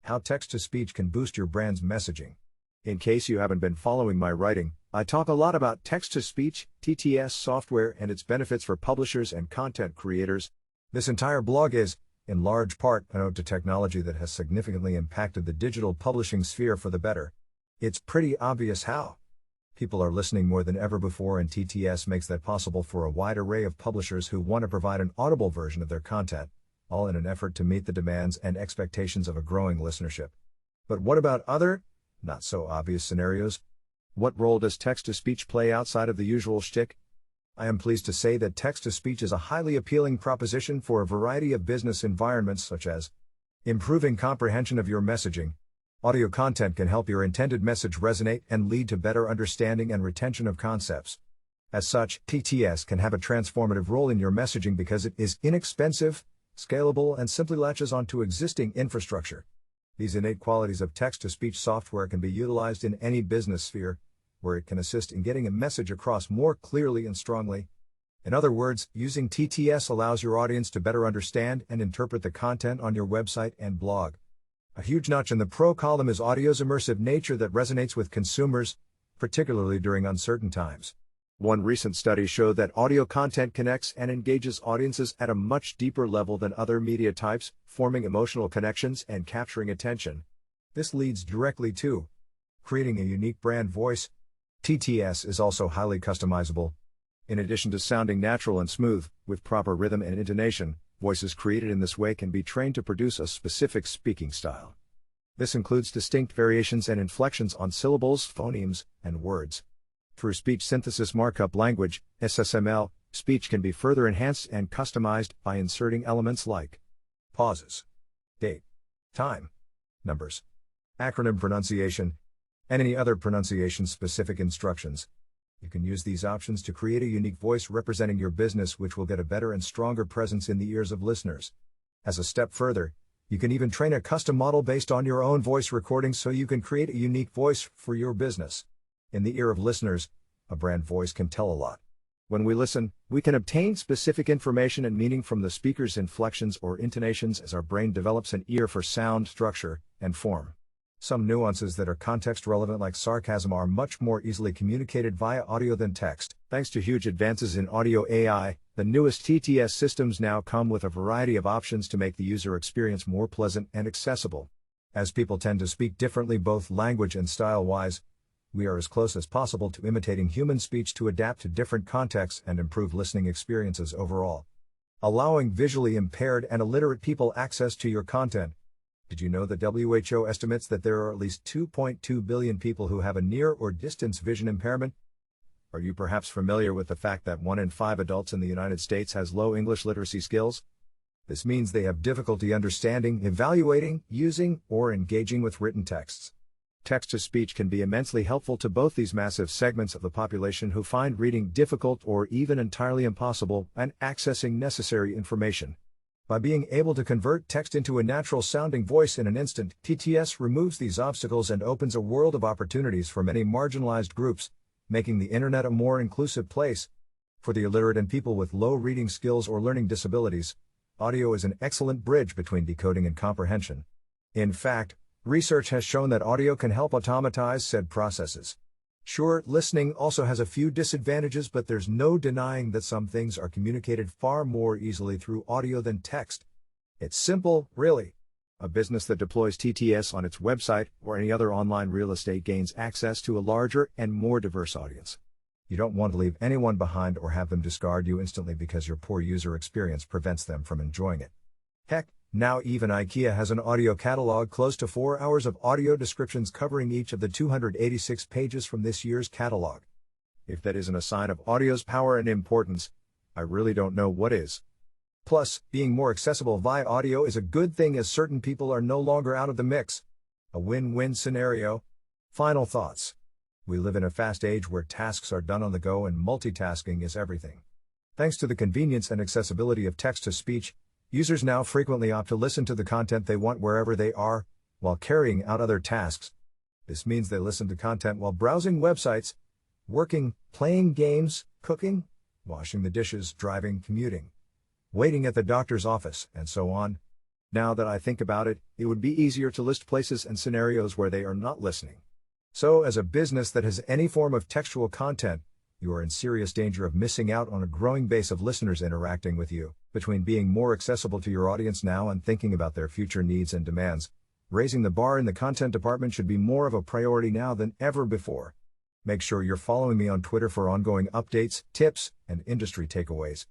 How text-to-speech can boost your brand's messaging. In case you haven't been following my writing, I talk a lot about text-to-speech, TTS software and its benefits for publishers and content creators. This entire blog is, in large part, an ode to technology that has significantly impacted the digital publishing sphere for the better. It's pretty obvious how. People are listening more than ever before, and TTS makes that possible for a wide array of publishers who want to provide an audible version of their content, all in an effort to meet the demands and expectations of a growing listenership. But what about other, not so obvious scenarios? What role does text-to-speech play outside of the usual shtick? I am pleased to say that text-to-speech is a highly appealing proposition for a variety of business environments, such as improving comprehension of your messaging. Audio content can help your intended message resonate and lead to better understanding and retention of concepts. As such, TTS can have a transformative role in your messaging because it is inexpensive, scalable, and simply latches onto existing infrastructure. These innate qualities of text-to-speech software can be utilized in any business sphere, where it can assist in getting a message across more clearly and strongly. In other words, using TTS allows your audience to better understand and interpret the content on your website and blog. A huge notch in the pro column is audio's immersive nature that resonates with consumers, particularly during uncertain times. One recent study showed that audio content connects and engages audiences at a much deeper level than other media types, forming emotional connections and capturing attention. This leads directly to creating a unique brand voice. TTS is also highly customizable. In addition to sounding natural and smooth, with proper rhythm and intonation, voices created in this way can be trained to produce a specific speaking style. This includes distinct variations and inflections on syllables, phonemes, and words. Through speech synthesis markup language, SSML, speech can be further enhanced and customized by inserting elements like pauses, date, time, numbers, acronym pronunciation, and any other pronunciation-specific instructions. You can use these options to create a unique voice representing your business, which will get a better and stronger presence in the ears of listeners. As a step further, you can even train a custom model based on your own voice recordings so you can create a unique voice for your business. In the ear of listeners, a brand voice can tell a lot. When we listen, we can obtain specific information and meaning from the speaker's inflections or intonations as our brain develops an ear for sound, structure, and form. Some nuances that are context relevant, like sarcasm, are much more easily communicated via audio than text. Thanks to huge advances in audio AI, the newest TTS systems now come with a variety of options to make the user experience more pleasant and accessible. As people tend to speak differently both language and style-wise, we are as close as possible to imitating human speech to adapt to different contexts and improve listening experiences overall. Allowing visually impaired and illiterate people access to your content. Did you know that WHO estimates that there are at least 2.2 billion people who have a near or distance vision impairment? Are you perhaps familiar with the fact that 1 in 5 adults in the United States has low English literacy skills? This means they have difficulty understanding, evaluating, using, or engaging with written texts. Text-to-speech can be immensely helpful to both these massive segments of the population who find reading difficult or even entirely impossible and accessing necessary information. By being able to convert text into a natural-sounding voice in an instant, TTS removes these obstacles and opens a world of opportunities for many marginalized groups, making the internet a more inclusive place. For the illiterate and people with low reading skills or learning disabilities, audio is an excellent bridge between decoding and comprehension. In fact, research has shown that audio can help automatize said processes. Sure, listening also has a few disadvantages, but there's no denying that some things are communicated far more easily through audio than text. It's simple, really. A business that deploys TTS on its website or any other online real estate gains access to a larger and more diverse audience. You don't want to leave anyone behind or have them discard you instantly because your poor user experience prevents them from enjoying it. Heck, now even IKEA has an audio catalog close to 4 hours of audio descriptions covering each of the 286 pages from this year's catalog. If that isn't a sign of audio's power and importance, I really don't know what is. Plus, being more accessible via audio is a good thing, as certain people are no longer out of the mix. A win-win scenario. Final thoughts. We live in a fast age where tasks are done on the go and multitasking is everything. Thanks to the convenience and accessibility of text-to-speech, users now frequently opt to listen to the content they want wherever they are, while carrying out other tasks. This means they listen to content while browsing websites, working, playing games, cooking, washing the dishes, driving, commuting, waiting at the doctor's office, and so on. Now that I think about it, it would be easier to list places and scenarios where they are not listening. So, as a business that has any form of textual content, you are in serious danger of missing out on a growing base of listeners interacting with you. Between being more accessible to your audience now and thinking about their future needs and demands, raising the bar in the content department should be more of a priority now than ever before. Make sure you're following me on Twitter for ongoing updates, tips, and industry takeaways.